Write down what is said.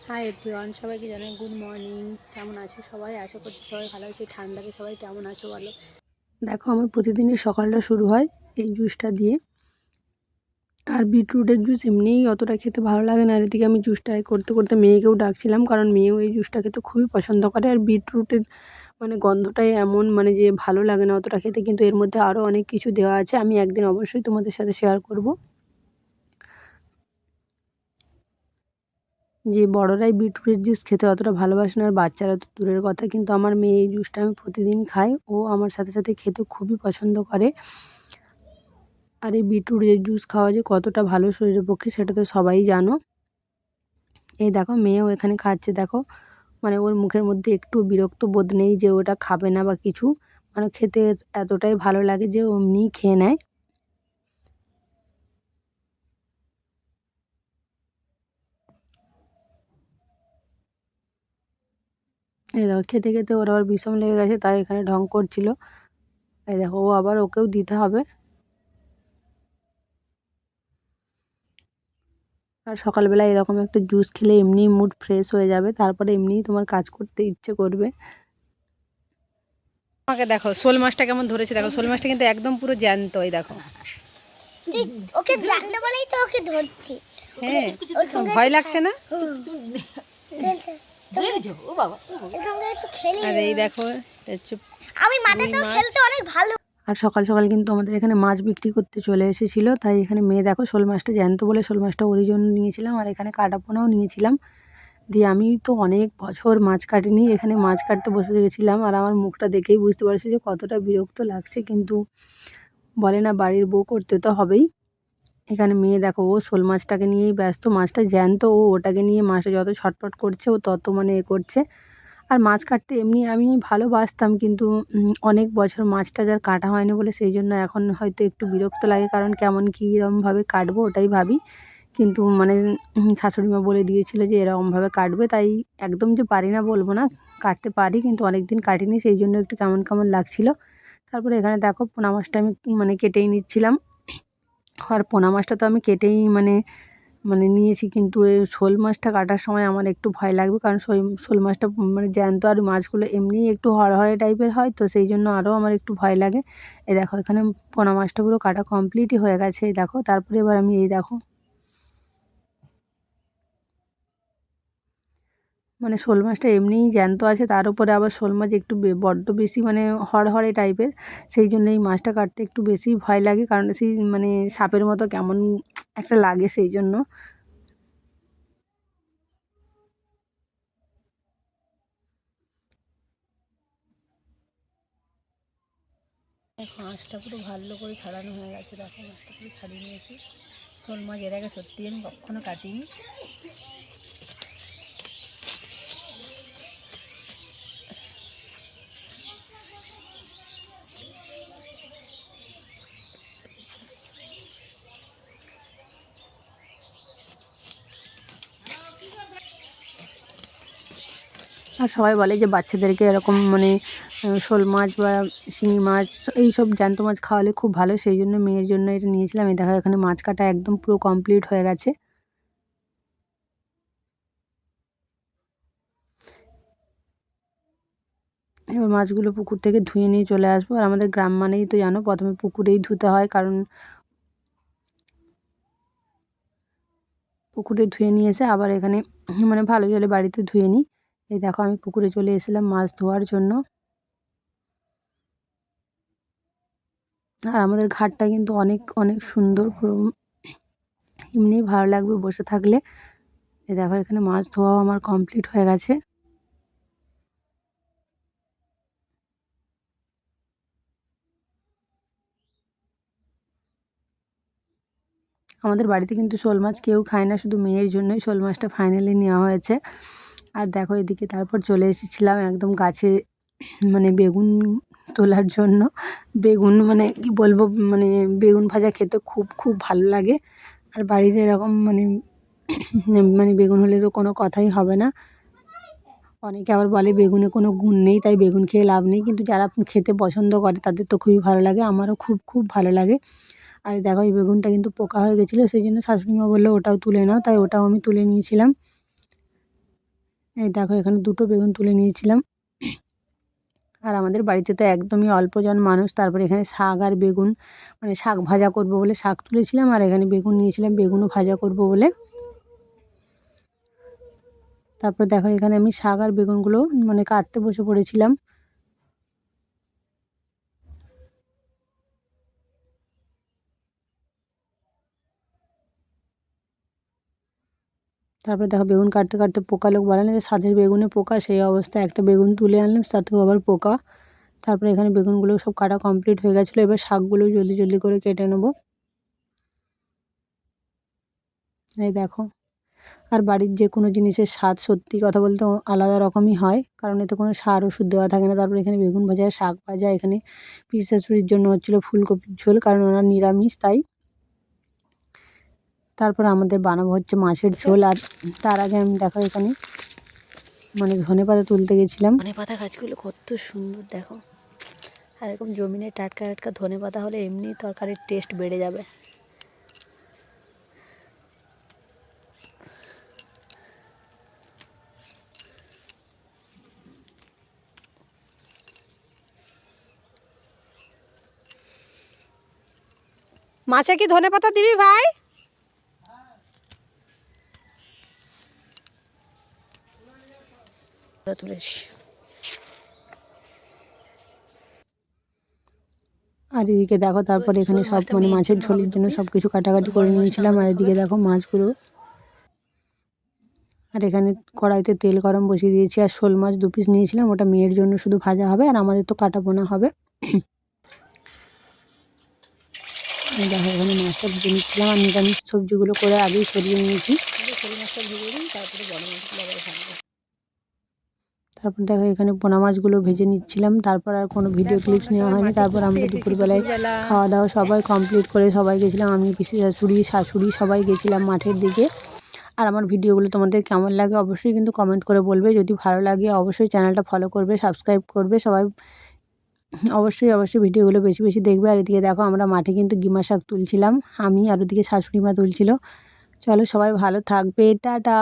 Hi everyone, সবাইকে জানাই good morning. কেমন আছো সবাই? আশা করছি সবাই ভালো আছে। ঠান্ডাতে সবাই কেমন আছো বলো। দেখো, আমার প্রতিদিনের সকালটা শুরু হয় এই জুসটা দিয়ে। আর বিটরুটের জুস এমনিই অতটা খেতে ভালো লাগে না, আর এদিকে আমি জুসটা করতে করতে মেয়েকেও ডাকছিলাম, কারণ মেয়েও এই জুসটা খেতে খুবই পছন্দ করে। আর বিটরুটের গন্ধটাই এমন যে ভালো লাগে না অতটা খেতে, কিন্তু এর মধ্যে আরও অনেক কিছু দেওয়া আছে। আমি একদিন অবশ্যই তোমাদের সাথে শেয়ার করব। যে বড়রাই বিটরুটের জুস খেতে অতটা ভালোবাসে না, আর বাচ্চারা তো দূরের কথা, কিন্তু আমার মেয়ে এই জুসটা আমি প্রতিদিন খাই। ও আমার সাথে সাথে খেতে খুবই পছন্দ করে। আর এই বিটরুটের জুস খাওয়া যে কতটা ভালো শরীরের পক্ষে সেটা তো সবাই জানো। এই দেখো, মেয়েও এখানে খাচ্ছে। দেখো, ওর মুখের মধ্যে একটু বিরক্ত বোধ নেই যে ওটা খাবে না বা কিছু। খেতে এতটাই ভালো লাগে যে এমনিই খেয়ে নেয়। এই দেখো, খেতে খেতে ওর আবার বিষম লেগে গেছে, তাই এখানে ঢং করছিল। এই দেখো, ও আবার ওকেও দিতে হবে। আর সকালবেলা এরকম একটা জুস খেলে এমনিই মুড ফ্রেশ হয়ে যাবে, তারপরে এমনিই তোমার কাজ করতে ইচ্ছে করবে। আমাকে দেখো, শোল মাছটা কেমন ধরেছে দেখো। শোল মাছটা কিন্তু একদম পুরো জ্যান্ত। এই দেখো, ওকে জ্যান্ত বলেই তো ওকে ধরছি। হ্যাঁ, ভয় লাগছে না? আর এই দেখো, আমি মাথাটাও খেলতে অনেক ভালো। আর সকাল সকাল কিন্তু আমাদের এখানে মাছ বিক্রি করতে চলে এসেছিলো, তাই এখানে মেয়ে দেখো শোল মাছটা জ্যান্ত বলে শোল মাছটা ওরই জন্য নিয়েছিলাম, আর এখানে কাটা পোনাও নিয়েছিলাম। দিয়ে আমি তো অনেক বছর মাছ কাটিনি, এখানে মাছ কাটতে বসে গেছিলাম। আর আমার মুখটা দেখেই বুঝতে পারছি যে কতটা বিরক্ত লাগছে, কিন্তু বলে না, বাড়ির বউ করতে তো হবেই। এখানে মেয়ে দেখো, ও শোল মাছটাকে নিয়েই ব্যস্ত। মাছটা জ্যান্ত, ও ওটাকে নিয়ে মাছটা যত ছটফট করছে ও তত এ করছে। আর মাছ কাটতে এমনি আমি ভালোবাসতাম, কিন্তু অনেক বছর মাছটা যার কাটা হয়নি বলে সেই জন্য এখন হয়তো একটু বিরক্ত লাগে, কারণ কেমন কীরকমভাবে কাটবো ওটাই ভাবি। কিন্তু শাশুড়ি মা বলে দিয়েছিল যে এরকমভাবে কাটবে, তাই একদম যে পারি না বলবো না, কাটতে পারি, কিন্তু অনেক দিন কাটিনি, সেই জন্য একটু কেমন কেমন লাগছিল। তারপরে এখানে দেখো, পোনা মাছটা আমি কেটেই নিচ্ছিলাম। আর পোনা মাছটা তো আমি কেটেই নিয়েছি, কিন্তু এই শোল মাছটা কাটার সময় আমার একটু ভয় লাগবে, কারণ শোল মাছটা জ্যান্ত, আর মাছগুলো এমনিই একটু হরহরে টাইপের হয়, তো সেই জন্য আরও আমার একটু ভয় লাগে। এই দেখো, এখানে পোনা মাছটা পুরো কাটা কমপ্লিটই হয়ে গেছে। এই দেখো, তারপরে এবার আমি এই দেখো, শোল মাছটা এমনিই জ্যান্ত আছে, তার উপরে আবার শোল মাছ একটু বড্ড বেশি হরহরে টাইপের, সেই জন্য এই মাছটা কাটতে একটু বেশি ভয় লাগে, কারণ সেই সাপের মতো কেমন একটা লাগে, সেই জন্য। মাছটা পুরো ভালো করে ছাড়ানো হয়ে গেছে। দেখো, মাছটা পুরো ছাড়িয়ে নিয়েছি। শোল মাছ এর আগে সত্যি আমি কখনো কাটিনি। আর সবাই বলে যে বাচ্চাদেরকে এরকম শোল মাছ বা শিঙি মাছ, এইসব জ্যান্ত মাছ খাওয়ালে খুব ভালো, সেই জন্য মেয়ের জন্য এটা নিয়েছিলাম। এই দেখো, এখানে মাছ কাটা একদম পুরো কমপ্লিট হয়ে গেছে। এবার মাছগুলো পুকুর থেকে ধুয়ে নিয়ে চলে আসবো। আর আমাদের গ্রাম মানেই তো জানো, প্রথমে পুকুরেই ধুতে হয়, কারণ পুকুরে ধুয়ে নিয়ে এসে আবার এখানে ভালো জলে বাড়িতে ধুয়ে নিই। এই দেখো, আমি পুকুরে চলে এসেছিলাম মাছ ধোয়ার জন্য। আর আমাদের ঘাটটা কিন্তু অনেক অনেক সুন্দর, পুরো এমনিই ভালো লাগবে বসে থাকলে। এই দেখো, এখানে মাছ ধোয়াও আমার কমপ্লিট হয়ে গেছে। আমাদের বাড়িতে কিন্তু শোল মাছ কেউ খায় না, শুধু মেয়ের জন্যই শোল মাছটা ফাইনালি নেওয়া হয়েছে। আর দেখো, এদিকে তারপর চলে এসেছিলাম একদম গাছে বেগুন তোলার জন্য। বেগুন কি বলবো, বেগুন ভাজা খেতে খুব খুব ভালো লাগে। আর বাড়িতে এরকম বেগুন হলে তো কোনো কথাই হবে না। অনেকে আবার বলে বেগুনে কোনো গুণ নেই, তাই বেগুন খেয়ে লাভ নেই, কিন্তু যারা খেতে পছন্দ করে তাদের তো খুবই ভালো লাগে, আমারও খুব খুব ভালো লাগে। আর দেখো, এই বেগুনটা কিন্তু পোকা হয়ে গেছিলো, সেই জন্য শাশুড়ি মা বললো ওটাও তুলে নাও, তাই ওটাও আমি তুলে নিয়েছিলাম। এই দেখো এখানে 2টো বেগুন তুলে নিয়েছিলাম। আর আমাদের বাড়িতে তো একদমই অল্পজন মানুষ, তারপরে এখানে শাক আর বেগুন মানে শাক ভাজা করব বলে শাক তুলেছিলাম, আর এখানে বেগুন নিয়েছিলাম, বেগুনও ভাজা করব বলে। তারপর দেখো এখানে আমি শাক আর বেগুনগুলো মানে কাটতে বসে পড়েছিলাম। তারপর দেখো বেগুন কাটতে কাটতে পোকা, লোক বলে না যে স্বাদের বেগুনে পোকা, সেই অবস্থায় একটা বেগুন তুলে আনলাম, তাতেও আবার পোকা। তারপরে এখানে বেগুনগুলো সব কাটা কমপ্লিট হয়ে গেছিলো, এবার শাকগুলো জলদি জলদি করে কেটে নেবো। এই দেখো, আর বাড়ির যে কোনো জিনিসের স্বাদ সত্যি কথা বলতে আলাদা রকমই হয়, কারণ এতে কোনো সার ওষুধ দেওয়া থাকে না। তারপরে এখানে বেগুন ভাজা, শাক ভাজা, এখানে পিসি শাশুড়ির জন্য হচ্ছিলো ফুলকপির ঝোল, কারণ ওনার নিরামিষ তাই। তারপর আমাদের বানাবো হচ্ছে মাছের ঝোল। আর তার আগে আমি দেখো এখানে মানে ধনেপাতা তুলতে গেছিলাম। ধনেপাতা গাছগুলো কত সুন্দর দেখো, আর এরকম জমিনে টাটকা টাটকা ধনেপাতা হলে এমনি তরকারির টেস্ট বেড়ে যাবে। মাছে কি ধনেপাতা দিবি ভাই? তুলেছি। আর এদিকে দেখো তারপরে এখানে সব মানে মাছের ঝোলের জন্য সব কিছু কাটাকাটি করে নিয়েছিলাম। আর এদিকে দেখো মাছগুলো, আর এখানে কড়াইতে তেল গরম বসিয়ে দিয়েছি। আর শোল মাছ 2 পিস নিয়েছিলাম, ওটা মেয়ের জন্য শুধু ভাজা হবে, আর আমাদের তো কাটা বোনা হবে। দেখো এখানে মাছটা ভেজে নিচ্ছিলাম, আর নিরামিষ সবজিগুলো করে আগেই সরিয়ে নিয়েছি। তারপর দেখো এখানে পোনা মাছগুলো ভেজে নিচ্ছিলাম। তারপর আর কোনো ভিডিও ক্লিপস নেওয়া হয়নি। তারপর আমরা দুপুরবেলায় খাওয়া দাওয়া সবাই কমপ্লিট করে সবাই গেছিলাম, আমি পিসি শাশুড়ি সবাই গেছিলাম মাঠের দিকে। আর আমার ভিডিওগুলো তোমাদের কেমন লাগে অবশ্যই কিন্তু কমেন্ট করে বলবে। যদি ভালো লাগে অবশ্যই চ্যানেলটা ফলো করবে, সাবস্ক্রাইব করবে সবাই। অবশ্যই ভিডিওগুলো বেশি বেশি দেখবে। আর এদিকে দেখো আমরা মাঠে কিন্তু গিমা শাক তুলছিলাম, আমি আর ওদিকে শাশুড়ি মা তুলছিল। চলো সবাই ভালো থাকবে, টাটা।